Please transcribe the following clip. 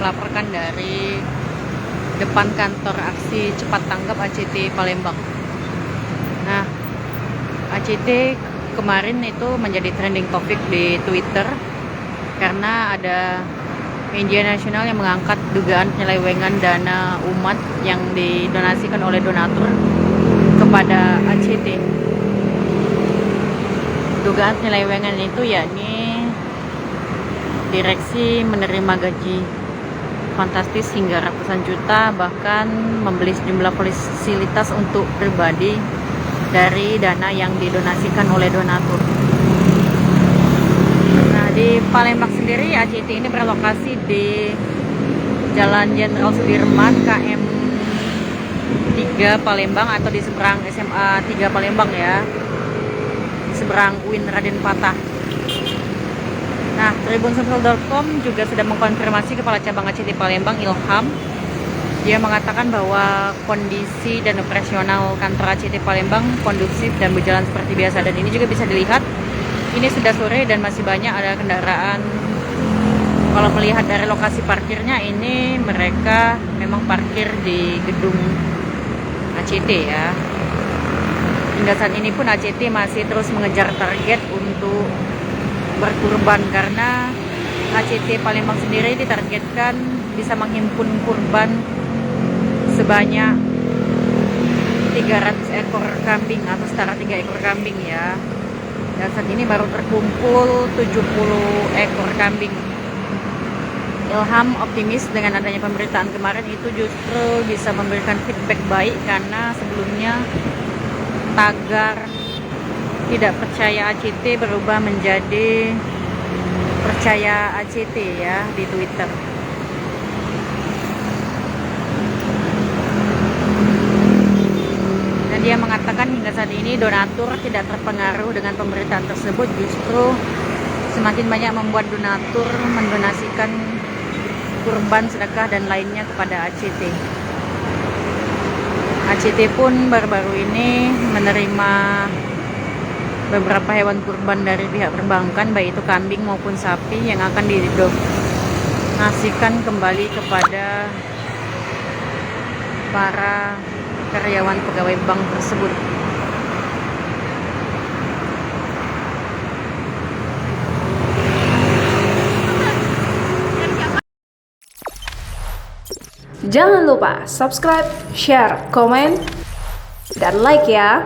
melaporkan dari depan kantor aksi cepat tanggap ACT Palembang. Nah, ACT kemarin itu menjadi trending topik di Twitter karena ada media nasional yang mengangkat dugaan penyelewengan dana umat yang didonasikan oleh donatur kepada ACT. Dugaan penyelewengan itu yakni direksi menerima gaji fantastis hingga ratusan juta, bahkan membeli sejumlah fasilitas untuk pribadi dari dana yang didonasikan oleh donatur. Nah, di Palembang sendiri ACT ini berlokasi di Jalan Jenderal Sudirman KM 3 Palembang, atau di seberang SMA 3 Palembang ya, di seberang UIN Raden Patah. Nah, Tribun.com juga sudah mengkonfirmasi kepala cabang ACT Palembang, Ilham. Dia mengatakan bahwa kondisi dan operasional kantor ACT Palembang kondusif dan berjalan seperti biasa, dan ini juga bisa dilihat ini sudah sore dan masih banyak ada kendaraan. Kalau melihat dari lokasi parkirnya, ini mereka memang parkir di gedung ACT ya. Hingga saat ini pun ACT masih terus mengejar target untuk berkurban, karena ACT Palembang sendiri ditargetkan bisa menghimpun kurban sebanyak 300 ekor kambing atau setara 3 ekor kambing ya. Dan saat ini baru terkumpul 70 ekor kambing. Ilham optimis dengan adanya pemberitaan kemarin itu justru bisa memberikan feedback baik, karena sebelumnya tagar tidak percaya ACT berubah menjadi percaya ACT ya di Twitter. Dan dia mengatakan hingga saat ini donatur tidak terpengaruh dengan pemberitaan tersebut, justru semakin banyak membuat donatur mendonasikan kurban, sedekah dan lainnya kepada ACT. ACT pun baru-baru ini menerima beberapa hewan kurban dari pihak perbankan, baik itu kambing maupun sapi, yang akan didonasikan kembali kepada para karyawan pegawai bank tersebut. Jangan lupa subscribe, share, komen, dan like ya.